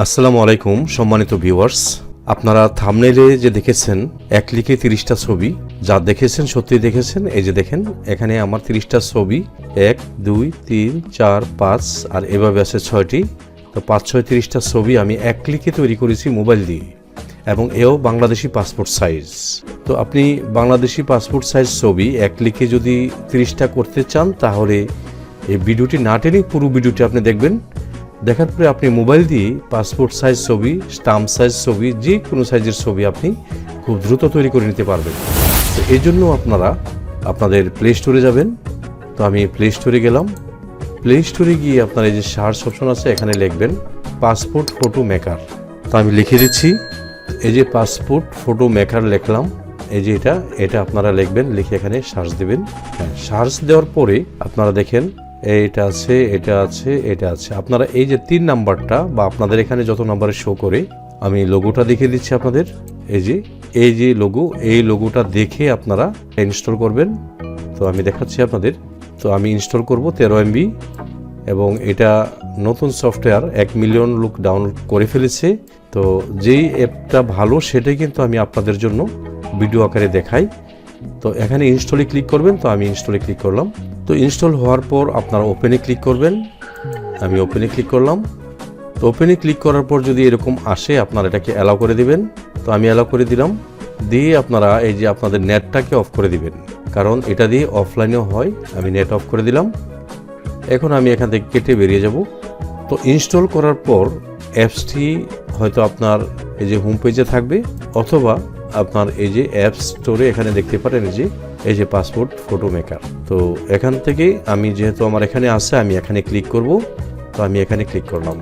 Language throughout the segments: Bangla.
আসসালামু আলাইকুম সম্মানিত ভিউয়ার্স, আপনারা থাম্বনেইলে যে দেখেছেন এক ক্লিকে 30টা ছবি, যা দেখেছেন সত্যি দেখেছেন। এই যে দেখেন এখানে আমার 30টা ছবি, 1 2 3 4 5 আর এভাবে আছে 6টি। তো 5 6 30টা ছবি আমি এক ক্লিকে তৈরি করেছি মোবাইল দিয়ে, এবং এও বাংলাদেশি পাসপোর্ট সাইজ। তো আপনি বাংলাদেশি পাসপোর্ট সাইজ ছবি এক ক্লিকে যদি 30টা করতে চান, তাহলে এই ভিডিওটি না টেনে পুরো ভিডিওটি আপনি দেখবেন। দেখার পরে আপনি মোবাইল দিয়ে পাসপোর্ট সাইজ ছবি, স্টাম্প সাইজ ছবি, যে কোনো সাইজের ছবি আপনি খুব দ্রুত তৈরি করে নিতে পারবেন। তো এই জন্য আপনারা আপনাদের প্লে স্টোরে যাবেন। তো আমি প্লে স্টোরে গেলাম। প্লে স্টোরে গিয়ে আপনার এই যে সার্চ অপশন আছে, এখানে লিখবেন পাসপোর্ট ফটো মেকার। তো আমি লিখে দিচ্ছি, এই যে পাসপোর্ট ফটো মেকার লিখলাম। এই যে এটা আপনারা লিখবেন, লিখে এখানে সার্চ দেবেন। হ্যাঁ, সার্চ দেওয়ার পরে আপনারা দেখেন এটা আছে, এটা আছে, এটা আছে। আপনারা এই যে 3 নাম্বারটা বা আপনাদের এখানে যত নাম্বারে শো করে, আমি লোগোটা দেখিয়ে দিচ্ছি আপনাদের। এই যে লোগো, এই লোগোটা দেখে আপনারা ইনস্টল করবেন। তো আমি দেখাচ্ছি আপনাদের। তো আমি ইনস্টল করব 13 MB, এবং এটা নতুন সফটওয়্যার, 1 মিলিয়ন লোক ডাউনলোড করে ফেলেছে। তো যেই অ্যাপটা ভালো সেটাই কিন্তু আমি আপনাদের জন্য ভিডিও আকারে দেখাই। তো এখানে ইনস্টলে ক্লিক করবেন। তো আমি ইনস্টলে ক্লিক করলাম। তো ইনস্টল হওয়ার পর আপনারা ওপেনে ক্লিক করবেন। আমি ওপেনে ক্লিক করলাম। তো ওপেনে ক্লিক করার পর যদি এরকম আসে, আপনারা এটাকে অ্যালাউ করে দিবেন। তো আমি অ্যালাউ করে দিলাম। দিয়ে আপনারা এই যে আপনাদের নেটটাকে অফ করে দিবেন, কারণ এটা দিয়ে অফলাইনেও হয়। আমি নেট অফ করে দিলাম। এখন আমি এখান থেকে কেটে বেরিয়ে যাব। তো ইনস্টল করার পর অ্যাপসটি হয়তো আপনার এই যে হোম পেজে থাকবে, অথবা আপনার এই যে অ্যাপ স্টোরে এখানে দেখতে পারেন এই যে পাসপোর্ট ফটো মেকার। তো এখান থেকে আমি যেহেতু আমার এখানে আছে, আমি এখানে ক্লিক করব। তো আমি এখানে ক্লিক করলাম।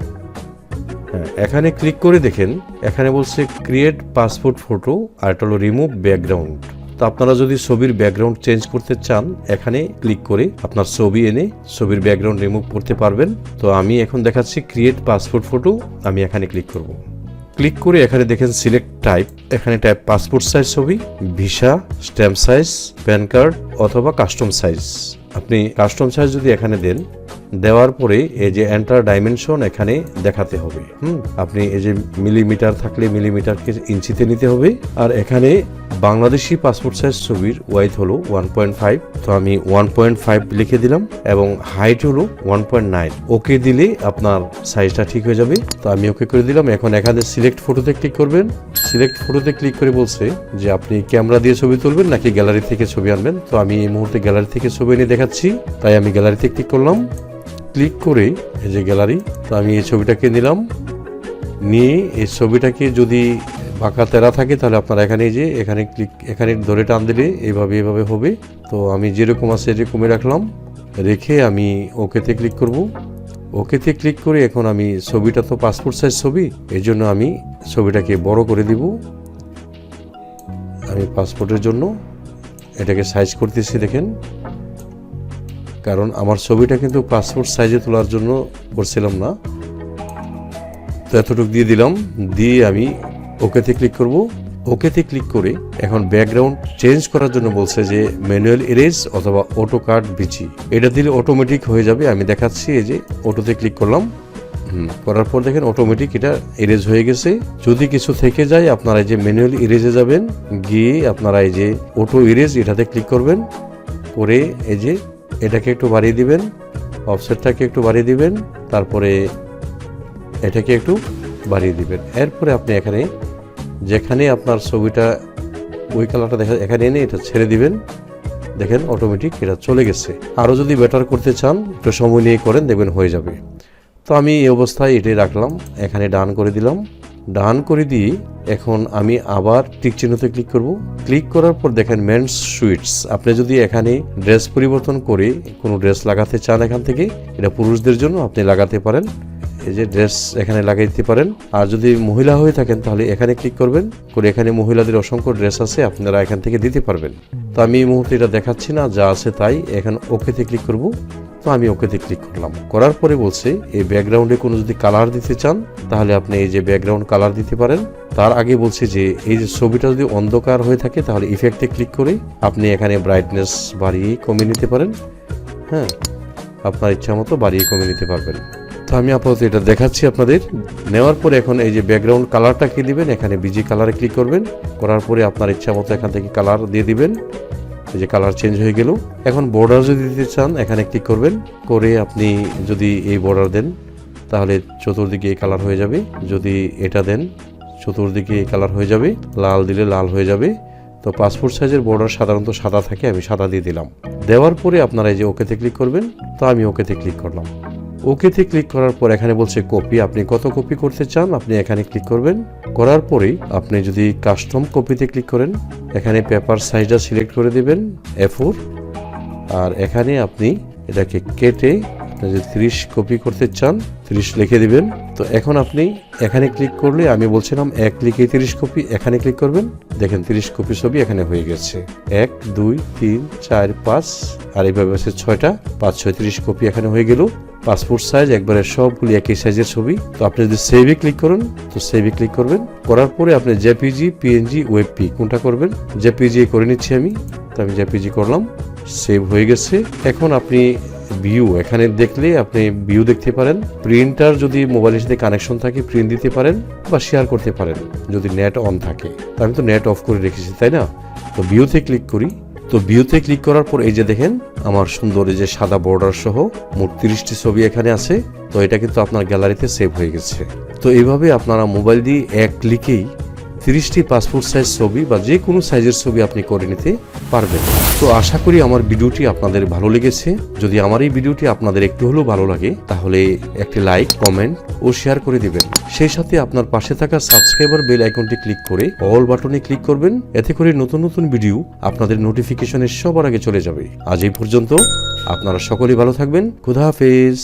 হ্যাঁ, এখানে ক্লিক করে দেখেন এখানে বলছে ক্রিয়েট পাসপোর্ট ফটো, আর এটা হলো রিমুভ ব্যাকগ্রাউন্ড। তো আপনারা যদি ছবির ব্যাকগ্রাউন্ড চেঞ্জ করতে চান, এখানে ক্লিক করে আপনার ছবি এনে ছবির ব্যাকগ্রাউন্ড রিমুভ করতে পারবেন। তো আমি এখন দেখাচ্ছি ক্রিয়েট পাসপোর্ট ফটো। আমি এখানে ক্লিক করব। ক্লিক করে এখানে দেখেন সিলেক্ট টাইপ, এখানে টাইপ পাসপোর্ট সাইজ ছবি, visa, stamp size, pan card অথবা কাস্টম সাইজ। আপনি কাস্টম সাইজ যদি এখানে দেন, দেওয়ার পরে এই যে এন্টার ডাইমেনশন এখানে দেখাতে হবে। আপনি এই যে মিলিমিটার থাকলে মিলিমিটারকে ইঞ্চিতে নিতে হবে। আর এখানে বাংলাদেশি পাসপোর্ট সাইজ ছবির ওয়াইড হলো 1.5। তো আমি 1.5 লিখে দিলাম, এবং হাইট হলো 1.9। ওকে দিলে আপনার সাইজটা ঠিক হয়ে যাবে। তো আমি ওকে করে দিলাম। এখন এখানে সিলেক্ট ফটোতে ক্লিক করবেন। সিলেক্ট ফটোতে ক্লিক করে বলছে যে আপনি ক্যামেরা দিয়ে ছবি তুলবেন নাকি গ্যালারি থেকে ছবি আনবেন। তো আমি এই মুহূর্তে গ্যালারি থেকে ছবি এনে দেখাচ্ছি, তাই আমি গ্যালারিতে ক্লিক করলাম। ক্লিক করে এই যে গ্যালারি, তো আমি এই ছবিটাকে নিলাম। নিয়ে এই ছবিটাকে যদি বাঁকা তেরা থাকে, তাহলে আপনারা এখানে যে এখানে ধরে টান দিলে এভাবে হবে। তো আমি যেরকম আছে এরকমই রাখলাম। রেখে আমি ওকেতে ক্লিক করব। ওকেতে ক্লিক করে এখন আমি ছবিটা তো পাসপোর্ট সাইজ ছবি, এই জন্য আমি ছবিটাকে বড় করে দিব। আমি পাসপোর্টের জন্য এটাকে সাইজ করতেছি, দেখেন, কারণ আমার ছবিটা কিন্তু পাসপোর্ট সাইজে তোলার জন্য করছিলাম না। তো এতটুকু দিয়ে দিলাম। দিয়ে আমি ওকেতে ক্লিক করব। ওকেতে ক্লিক করে এখন ব্যাকগ্রাউন্ড চেঞ্জ করার জন্য বলছে যে ম্যানুয়াল এরেজ অথবা অটো কাট বিচি, এটা দিলে অটোমেটিক হয়ে যাবে। আমি দেখাচ্ছি, এই যে অটোতে ক্লিক করলাম। করার পর দেখেন অটোমেটিক এটা এরেজ হয়ে গেছে। যদি কিছু থেকে যায়, আপনারা এই যে ম্যানুয়াল এরেজে যাবেন, গিয়ে আপনারা এই যে অটো এরেজ এটাতে ক্লিক করবেন। করে এই যে এটাকে একটু বাড়িয়ে দিবেন, অফসেটটাকে একটু বাড়িয়ে দিবেন, তারপরে এটাকে একটু বাড়িয়ে দিবেন। এরপরে আপনি এখানে যেখানে আপনার ছবিটা ওই কালারটা দেখা, এখানে এনে এটা ছেড়ে দিবেন। দেখেন অটোমেটিক এটা চলে গেছে। আরও যদি বেটার করতে চান, একটু সময় নিয়ে করেন, দেখবেন হয়ে যাবে। তো আমি এই অবস্থায় এটাই রাখলাম। এখানে ডান করে দিলাম। ডান করে দিয়ে এখন আমি আবার টিক চিহ্নতে ক্লিক করব। ক্লিক করার পর দেখেন মেন্স সুইটস। আপনি যদি এখানে ড্রেস পরিবর্তন করে কোনো ড্রেস লাগাতে চান, এখান থেকে এটা পুরুষদের জন্য আপনি লাগাতে পারেন। এই যে ড্রেস এখানে লাগিয়ে দিতে পারেন। আর যদি মহিলা হয়ে থাকেন, তাহলে এখানে ক্লিক করবেন। করে এখানে মহিলাদের অসংখ্য ড্রেস আছে, আপনারা এখান থেকে দিতে পারবেন। তো আমি এই মুহূর্তে এটা দেখাচ্ছি না, যা আছে তাই। এখন ওকেতে ক্লিক করব। তো আমি ওকেতে ক্লিক করলাম। করার পরে বলছে এই ব্যাকগ্রাউন্ডে কোনো যদি কালার দিতে চান, তাহলে আপনি এই যে ব্যাকগ্রাউন্ড কালার দিতে পারেন। তার আগে বলছে যে এই যে ছবিটা যদি অন্ধকার হয়ে থাকে, তাহলে ইফেক্টে ক্লিক করে আপনি এখানে ব্রাইটনেস বাড়িয়ে কমিয়ে নিতে পারেন। হ্যাঁ, আপনার ইচ্ছা মতো বাড়িয়ে কমিয়ে নিতে পারবেন। তো তো আমি আপাতত এটা দেখাচ্ছি আপনাদের। নেওয়ার পরে এখন এই যে ব্যাকগ্রাউন্ড কালারটা কি দিবেন, এখানে বিজি কালারে ক্লিক করবেন। করার পরে আপনার ইচ্ছা মতো এখান থেকে কালার দিয়ে দিবেন। এই যে কালার চেঞ্জ হয়ে গেল। এখন বর্ডার যদি দিতে চান এখানে ক্লিক করবেন, করে আপনি যদি এই বর্ডার দেন তাহলে চতুর্দিকে এই কালার হয়ে যাবে। যদি এটা দেন চতুর্দিকে এই কালার হয়ে যাবে, লাল দিলে লাল হয়ে যাবে। তো পাসপোর্ট সাইজের বর্ডার সাধারণত সাদা থাকে, আমি সাদা দিয়ে দিলাম। দেওয়ার পরে আপনারা এই যে ওকেতে ক্লিক করবেন। তো আমি ওকেতে ক্লিক করলাম। ওকেতে ক্লিক করার পর এখানে বলছে কপি, আপনি কত কপি করতে চান আপনি এখানে ক্লিক করবেন। করার পরেই আপনি যদি কাস্টম কপিতে ক্লিক করেন, এখানে পেপার সাইজটা সিলেক্ট করে দিবেন A4, আর এখানে আপনি এটাকে কেটে যদি 30 কপি করতে চান 30 লিখে দিবেন। তো এখন আপনি এখানে ক্লিক করলে, আমি বলছিলাম এক ক্লিকে 30 কপি, এখানে ক্লিক করবেন। দেখেন 30 কপি ছবি এখানে হয়ে গেছে। 1 2 3 4 5 আর এইভাবে আছে 6টা, 5 6 30 কপি এখানে হয়ে গেল। পাসপোর্ট সাইজ একবারে সবগুলি একই সাইজের ছবি। তো আপনি যদি সেভে ক্লিক করেন তো সেভে ক্লিক করবেন। করার পরে আপনি জেপিজি, পিএনজি, ওয়েবপি কোনটা করবেন? জেপিজি করে নিচ্ছি আমি। তো আমি জেপিজি করলাম, সেভ হয়ে গেছে। এখন আপনি ভিউ এখানে দেখলে আপনি ভিউ দেখতে পারেন। প্রিন্টার যদি মোবাইলের সাথে কানেকশন থাকে প্রিন্ট দিতে পারেন বা শেয়ার করতে পারেন যদি নেট অন থাকে। আমি তো নেট অফ করে রেখেছি, তাই না? তো ভিউতে ক্লিক করি। তো ভিউতে ক্লিক করার পর এই যে দেখেন আমার সুন্দর এই যে সাদা বর্ডার সহ মোট 30টি ছবি এখানে আছে। তো এটা কিন্তু আপনার গ্যালারিতে সেভ হয়ে গেছে। তো এইভাবে আপনারা মোবাইল দিয়ে এক ক্লিকেই 30টি পাসপোর্ট সাইজ ছবি বা যে কোনো সাইজের ছবি আপনি করে নিতে পারবেন। তো আশা করি আমার ভিডিওটি আপনাদের ভালো লেগেছে। যদি আমার এই ভিডিওটি আপনাদের একটু হলেও ভালো লাগে তাহলে একটি লাইক, কমেন্ট ও শেয়ার করে দিবেন। সেই সাথে আপনার পাশে থাকা সাবস্ক্রাইবার বেল আইকনটি ক্লিক করে অল বাটনে ক্লিক করবেন। এতে করে নতুন নতুন ভিডিও আপনাদের নোটিফিকেশনে সবার আগে চলে যাবে। আজ এই পর্যন্ত, আপনারা সকলেই ভালো থাকবেন। খুদা হাফেজ।